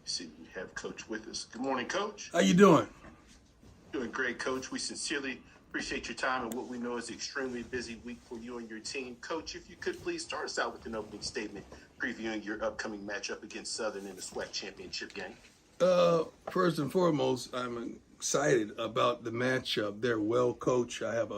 See, we have Coach with us. Good morning, Coach. How you doing? Doing great, Coach. We sincerely appreciate your time and what we know is an extremely busy week for you and your team. Coach, if you could please start us out with an opening statement previewing your upcoming matchup against Southern in the SWAC championship game. First and foremost, I'm excited about the matchup. They're well coached. I have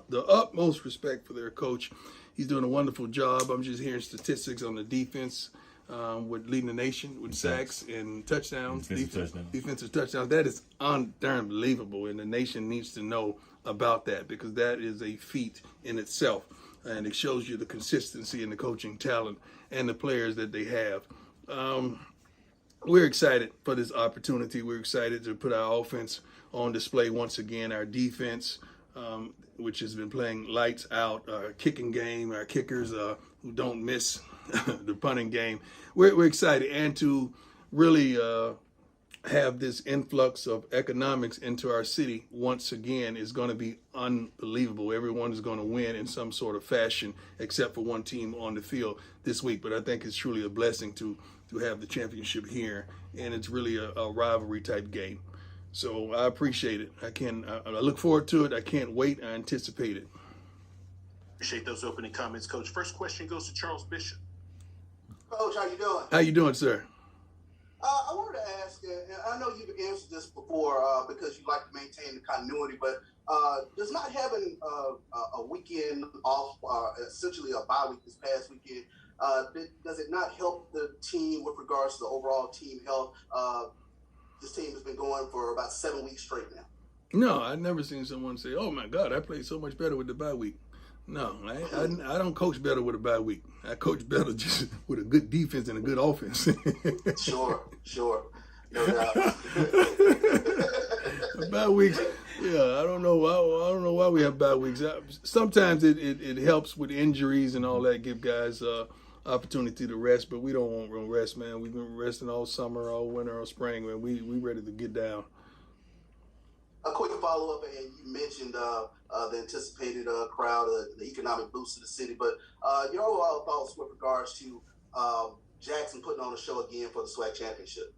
the utmost respect for their coach. He's doing a wonderful job. I'm just hearing statistics on the defense. With leading the nation with sacks and touchdowns, defensive touchdowns. That is unbelievable, and the nation needs to know about that because that is a feat in itself, and it shows you the consistency and the coaching talent and the players that they have. We're excited for this opportunity. We're excited to put our offense on display once again. Our defense, which has been playing lights out, our kicking game, our kickers who don't miss the punting game. We're excited, and to really have this influx of economics into our city once again is going to be unbelievable. Everyone is going to win in some sort of fashion, except for one team on the field this week. But I think it's truly a blessing to have the championship here, and it's really a rivalry type game. So I appreciate it. I look forward to it. I can't wait. I anticipate it. Appreciate those opening comments, Coach. First question goes to Charles Bishop. Coach, how you doing? How you doing, sir? I wanted to ask, and I know you've answered this before because you like to maintain the continuity, but does not having a weekend off, essentially a bye week this past weekend, does it not help the team with regards to the overall team health? This team has been going for about 7 weeks straight now. No, I've never seen someone say, "Oh my God, I played so much better with the bye week." No, I don't coach better with a bye week. I coach better just with a good defense and a good offense. Sure. No doubt. Bye weeks, yeah. I don't know why we have bye weeks. Sometimes it helps with injuries and all that, give guys opportunity to rest. But we don't want to rest, man. We've been resting all summer, all winter, all spring, man. We ready to get down. A quick follow-up, and you mentioned the anticipated crowd, the economic boost to the city, but your overall thoughts with regards to Jackson putting on a show again for the SWAC championship?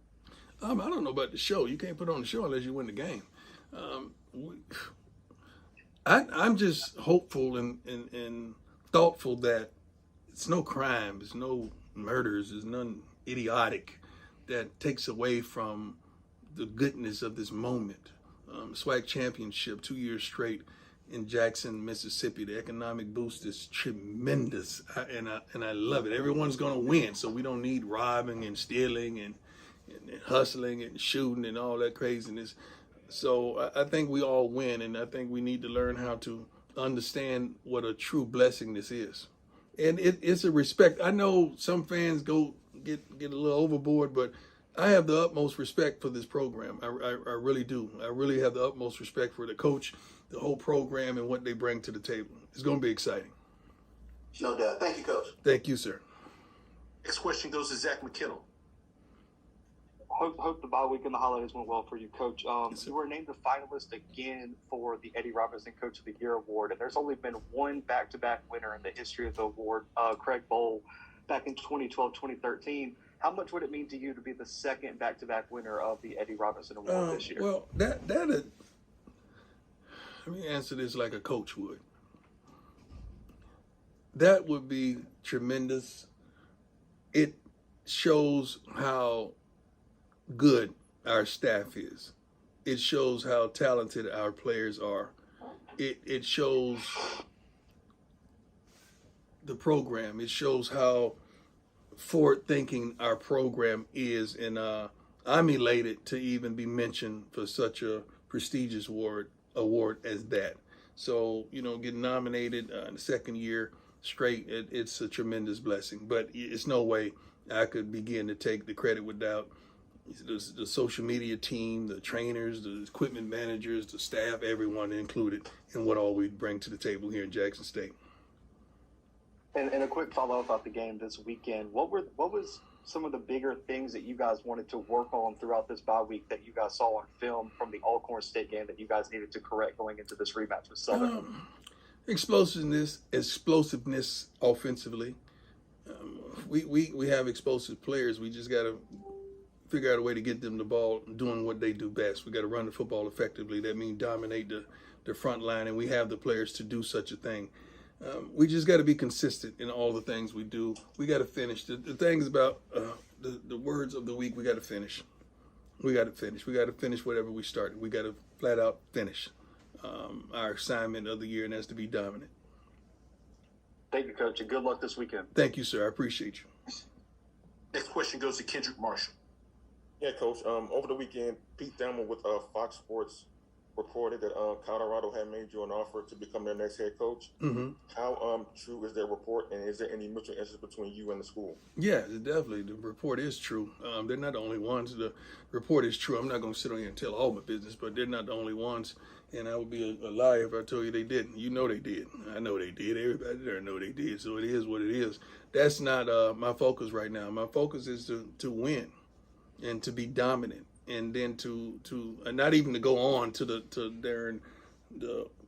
I don't know about the show. You can't put on the show unless you win the game. I'm just hopeful and thoughtful that it's no crime, it's no murders, there's none idiotic that takes away from the goodness of this moment. SWAC championship 2 years straight in Jackson, Mississippi. The economic boost is tremendous, and I love it. Everyone's going to win, so we don't need robbing and stealing and hustling and shooting and all that craziness. So I think we all win, and I think we need to learn how to understand what a true blessing this is. And it's a respect. I know some fans get a little overboard, but I have the utmost respect for this program. I really do. I really have the utmost respect for the coach, the whole program, and what they bring to the table. It's going to be exciting. No doubt. Thank you, Coach. Thank you, sir. Next question goes to Zach McKinnell. Hope the bye week and the holidays went well for you, Coach. You were named a finalist again for the Eddie Robinson Coach of the Year award, and there's only been one back-to-back winner in the history of the award, Craig Bowl, back in 2012, 2013. How much would it mean to you to be the second back-to-back winner of the Eddie Robinson Award this year? Well, let me answer this like a coach would. That would be tremendous. It shows how good our staff is. It shows how talented our players are. It shows the program. It shows how forward-thinking our program is, and I'm elated to even be mentioned for such a prestigious award as that. So, getting nominated in the second year straight, it's a tremendous blessing. But it's no way I could begin to take the credit without the social media team, the trainers, the equipment managers, the staff, everyone included in what all we bring to the table here in Jackson State. And a quick follow-up about the game this weekend. What was some of the bigger things that you guys wanted to work on throughout this bye week that you guys saw on film from the Alcorn State game that you guys needed to correct going into this rematch with Southern? Explosiveness offensively. We have explosive players. We just got to figure out a way to get them the ball doing what they do best. We got to run the football effectively. That means dominate the front line, and we have the players to do such a thing. We just got to be consistent in all the things we do. We got to finish. The things about the words of the week, we got to finish. We got to finish. We got to finish whatever we started. We got to flat out finish our assignment of the year, and that's to be dominant. Thank you, Coach, and good luck this weekend. Thank you, sir. I appreciate you. Next question goes to Kendrick Marshall. Yeah, Coach. Over the weekend, Pete Thelma with Fox Sports reported that Colorado had made you an offer to become their next head coach. Mm-hmm. How true is that report, and is there any mutual interest between you and the school? Yeah, definitely. The report is true. They're not the only ones. The report is true. I'm not going to sit on here and tell all my business, but they're not the only ones. And I would be a liar if I told you they didn't. You know they did. I know they did. Everybody there know they did. So it is what it is. That's not my focus right now. My focus is to win and to be dominant. And then to not even to go on to the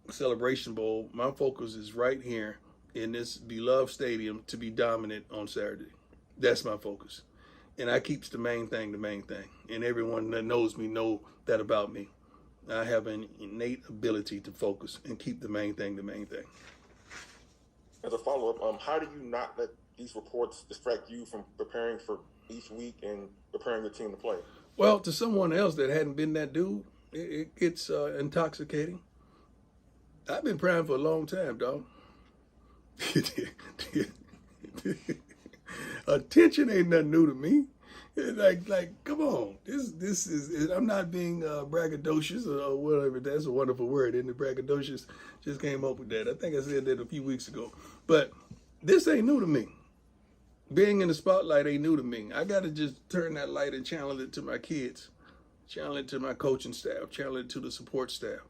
Celebration Bowl. My focus is right here in this beloved stadium to be dominant on Saturday. That's my focus, and I keeps the main thing. And everyone that knows me know that about me. I have an innate ability to focus and keep the main thing. As a follow-up, how do you not let these reports distract you from preparing for each week and preparing your team to play? Well, to someone else that hadn't been that dude, it gets intoxicating. I've been praying for a long time, dog. Attention ain't nothing new to me. Like, come on. This is. I'm not being braggadocious or whatever. That's a wonderful word, isn't it? Braggadocious. Just came up with that. I think I said that a few weeks ago. But this ain't new to me. Being in the spotlight ain't new to me. I got to just turn that light and channel it to my kids, channel it to my coaching staff, channel it to the support staff.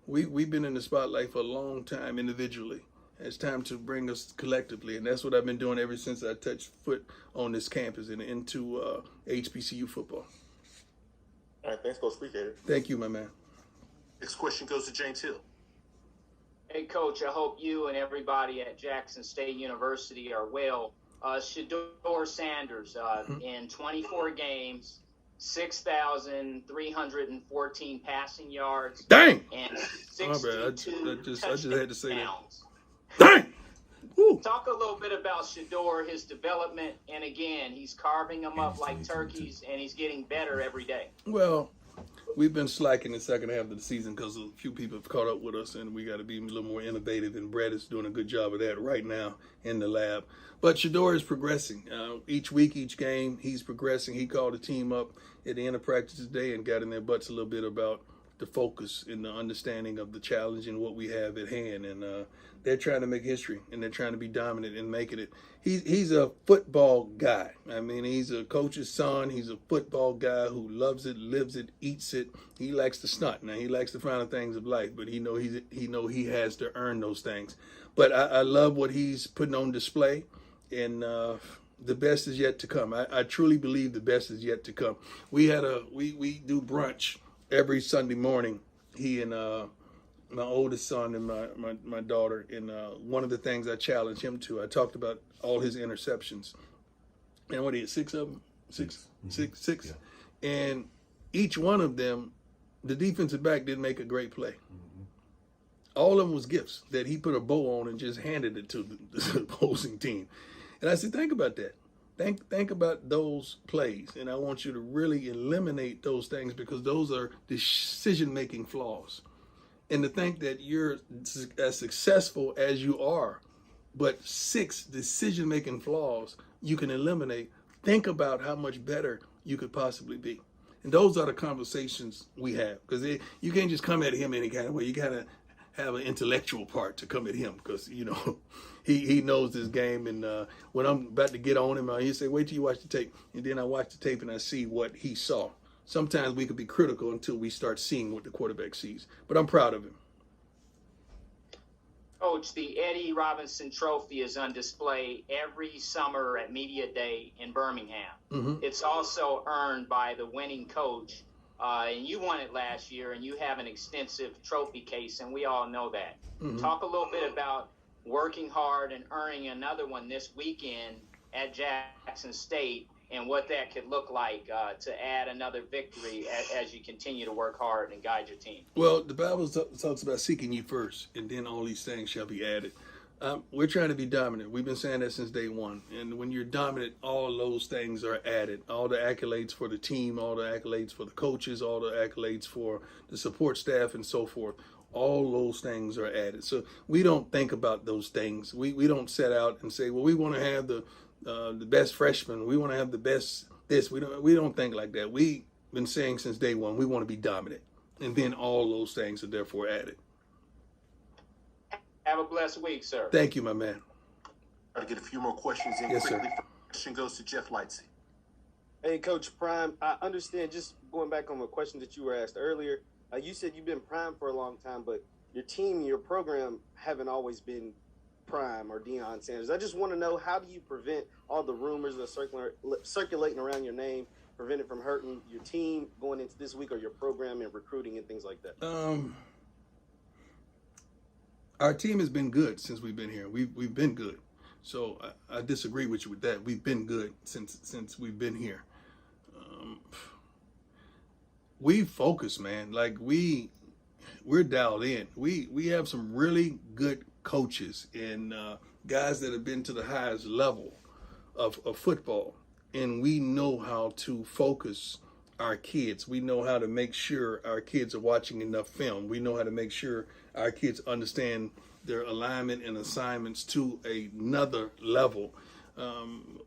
We've been in the spotlight for a long time individually. It's time to bring us collectively, and that's what I've been doing ever since I touched foot on this campus and into HBCU football. All right, thanks, Coach. Appreciate it. Thank you, my man. Next question goes to James Hill. Hey, Coach, I hope you and everybody at Jackson State University are well. Shedeur Sanders, in 24 games, 6,314 passing yards. Dang! And I 62 just had to say that. touchdowns. Dang! Woo. Talk a little bit about Shedeur, his development, and again, he's carving them up like turkeys, and he's getting better every day. Well, we've been slacking the second half of the season because a few people have caught up with us, and we got to be a little more innovative, and Brett is doing a good job of that right now in the lab. But Shedeur is progressing. Each week, each game, he's progressing. He called the team up at the end of practice today and got in their butts a little bit about the focus and the understanding of the challenge and what we have at hand. And they're trying to make history, and they're trying to be dominant and making it. He's a football guy. I mean, he's a coach's son. He's a football guy who loves it, lives it, eats it. He likes to stunt. Now, he likes the finer things of life, but he he has to earn those things. But I love what he's putting on display, and the best is yet to come. I truly believe the best is yet to come. We do brunch every Sunday morning. He and my oldest son and my daughter, and one of the things I challenged him to, I talked about all his interceptions, and what he had 6 of them, six, Yeah. and each one of them, the defensive back didn't make a great play. All of them was gifts that he put a bow on and just handed it to the opposing team. And I said, think about that. Think about those plays, and I want you to really eliminate those things, because those are decision-making flaws. And to think that you're as successful as you are, but 6 decision-making flaws you can eliminate, think about how much better you could possibly be. And those are the conversations we have, because you can't just come at him any kind of way. You got to have an intellectual part to come at him, because, he knows this game. And when I'm about to get on him, he say, wait till you watch the tape. And then I watch the tape and I see what he saw. Sometimes we could be critical until we start seeing what the quarterback sees. But I'm proud of him. Coach, the Eddie Robinson Trophy is on display every summer at Media Day in Birmingham. Mm-hmm. It's also earned by the winning coach, and you won it last year, and you have an extensive trophy case, and we all know that. Mm-hmm. Talk a little bit about working hard and earning another one this weekend at Jackson State, and what that could look like to add another victory as you continue to work hard and guide your team? Well, the Bible talks about seeking ye first, and then all these things shall be added. We're trying to be dominant. We've been saying that since day one. And when you're dominant, all those things are added. All the accolades for the team, all the accolades for the coaches, all the accolades for the support staff, and so forth. All those things are added. So we don't think about those things. We don't set out and say, well, we want to have the best freshman. We want to have the best this. We don't think like that. We've been saying since day one, we want to be dominant. And then all those things are therefore added. Have a blessed week, sir. Thank you, my man. Try to get a few more questions in Yes, quickly. sir. First question goes to Jeff Lightsey. Hey, Coach Prime, I understand, just going back on a question that you were asked earlier, you said you've been Prime for a long time, but your team and your program haven't always been Prime or Deion Sanders. I just want to know, how do you prevent all the rumors that are circulating around your name, prevent it from hurting your team going into this week, or your program and recruiting and things like that? Our team has been good since we've been here. We've been good. So I disagree with you with that. We've been good since we've been here. We focus, man. Like we're dialed in. We have some really good coaches and guys that have been to the highest level of football, and we know how to focus our kids. We know how to make sure our kids are watching enough film. We know how to make sure our kids understand their alignment and assignments to another level.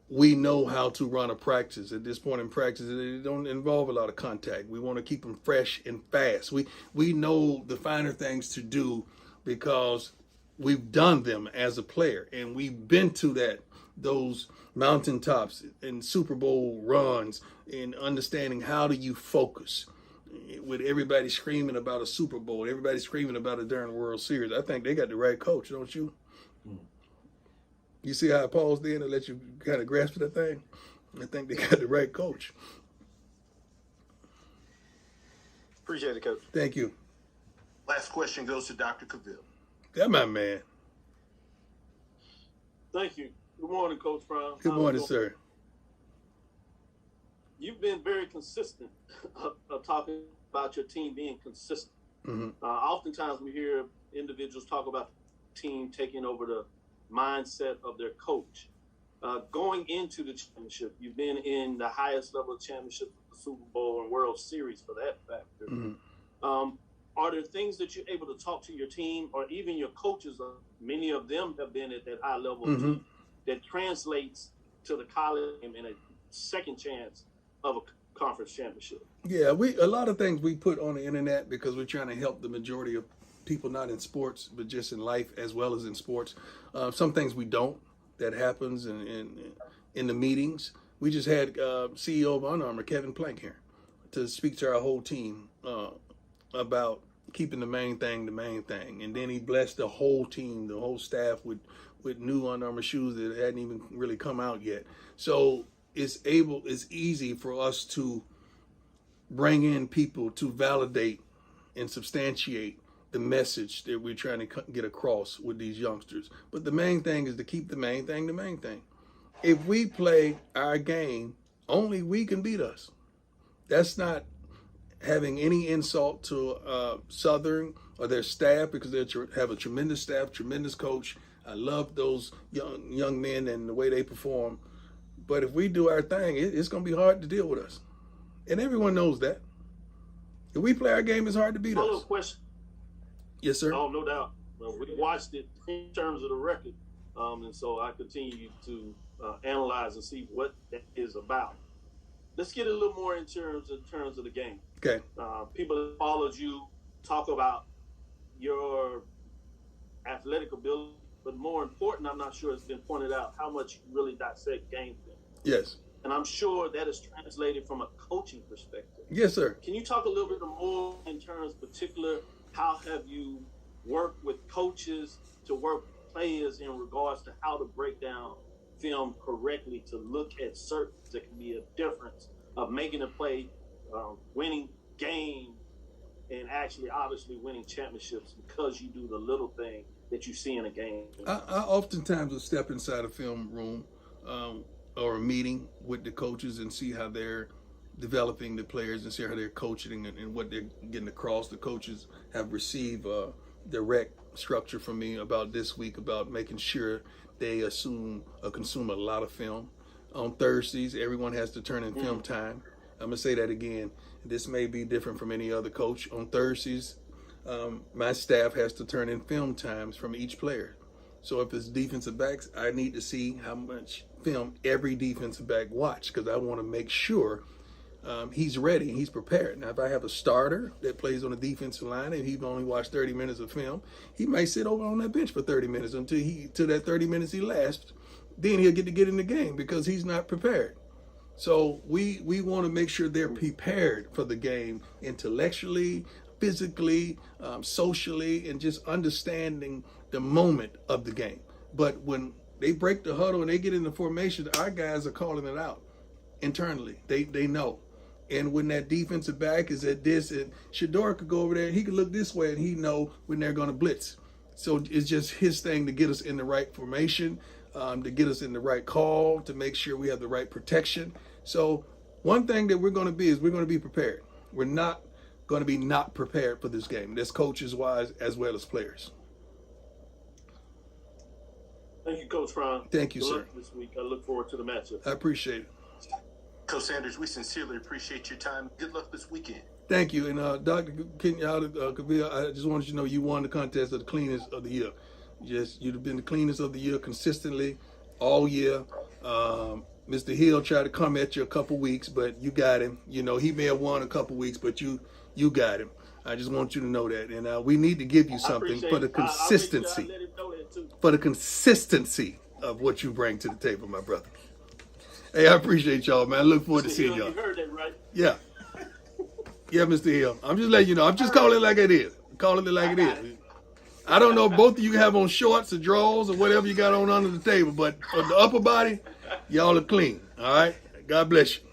We know how to run a practice. At this point in practice, it don't involve a lot of contact. We want to keep them fresh and fast. We know the finer things to do because we've done them as a player, and we've been to those mountaintops and Super Bowl runs, and understanding how do you focus with everybody screaming about a Super Bowl, everybody screaming about a darn World Series. I think they got the right coach, don't you? You see how I paused in and let you kind of grasp that thing? I think they got the right coach. Appreciate it, Coach. Thank you. Last question goes to Dr. Cavill. That my man. Thank you. Good morning, Coach Brown. Good morning, sir. You've been very consistent of talking about your team being consistent. Mm-hmm. Oftentimes we hear individuals talk about the team taking over the mindset of their coach. Going into the championship, you've been in the highest level of championship, the Super Bowl and World Series for that factor. Mm-hmm. Are there things that you're able to talk to your team or even your coaches, many of them have been at that high level Mm-hmm. that translates to the college and a second chance of a conference championship? Yeah, a lot of things we put on the internet because we're trying to help the majority of people, not in sports, but just in life as well as in sports. Some things we don't. That happens in the meetings. We just had CEO of Under Armour, Kevin Plank, here to speak to our whole team about keeping the main thing. And then he blessed the whole team, the whole staff with new Under Armour shoes that hadn't even really come out yet. So it's easy for us to bring in people to validate and substantiate the message that we're trying to get across with these youngsters. But the main thing is to keep the main thing the main thing. If we play our game, only we can beat us. That's not having any insult to Southern or their staff, because they have a tremendous staff, tremendous coach. I love those young men and the way they perform. But if we do our thing, it's going to be hard to deal with us. And everyone knows that. If we play our game, it's hard to beat us. Question. Yes, sir. Oh, no doubt. Well, we watched it in terms of the record, and so I continue to analyze and see what that is about. Let's get a little more in terms of the game. Okay. People that followed you talk about your athletic ability, but more important, I'm not sure it's been pointed out, how much you really dissect game film. Yes. And I'm sure that is translated from a coaching perspective. Yes, sir. Can you talk a little bit more in terms of particular, how have you worked with coaches to work with players in regards to how to break down film correctly, to look at certain that can be a difference of making a play, winning game, and actually obviously winning championships because you do the little thing that you see in a game? I oftentimes will step inside a film room or a meeting with the coaches and see how they're developing the players and see how they're coaching and what they're getting across. The coaches have received direct structure from me about this week about making sure they consume a lot of film. On Thursdays, everyone has to turn in film time. I'm going to say that again. This may be different from any other coach. On Thursdays, my staff has to turn in film times from each player. So if it's defensive backs, I need to see how much film every defensive back watch because I want to make sure he's ready and he's prepared. Now, if I have a starter that plays on the defensive line and he's only watched 30 minutes of film, he might sit over on that bench for 30 minutes until that 30 minutes elapsed. Then he'll get in the game because he's not prepared. So we want to make sure they're prepared for the game intellectually, physically, socially, and just understanding the moment of the game. But when they break the huddle and they get in the formation, our guys are calling it out internally. They know. And when that defensive back is at this, and Shador could go over there, he could look this way, and he know when they're going to blitz. So it's just his thing to get us in the right formation, to get us in the right call, to make sure we have the right protection. So one thing that we're going to be is we're going to be prepared. We're not going to be not prepared for this game. That's coaches-wise as well as players. Thank you, Coach Fromm. Thank you, Good sir. luck this week. I look forward to the matchup. I appreciate it. Coach Sanders, we sincerely appreciate your time. Good luck this weekend. Thank you. And Dr. Kabir, I just wanted you to know you won the contest of the cleanest of the year. You've been the cleanest of the year consistently all year. Mr. Hill tried to come at you a couple weeks, but you got him. You know, he may have won a couple weeks, but you got him. I just want you to know that. And we need to give you something for the consistency. For the consistency of what you bring to the table, my brother. Hey, I appreciate y'all, man. I look forward to seeing y'all. You heard that, right? Yeah. Yeah, Mr. Hill. I'm just letting you know. I'm just calling it like it is. Calling it like it is. I don't know if both of you have on shorts or drawers or whatever you got on under the table, but for the upper body, y'all are clean. All right? God bless you.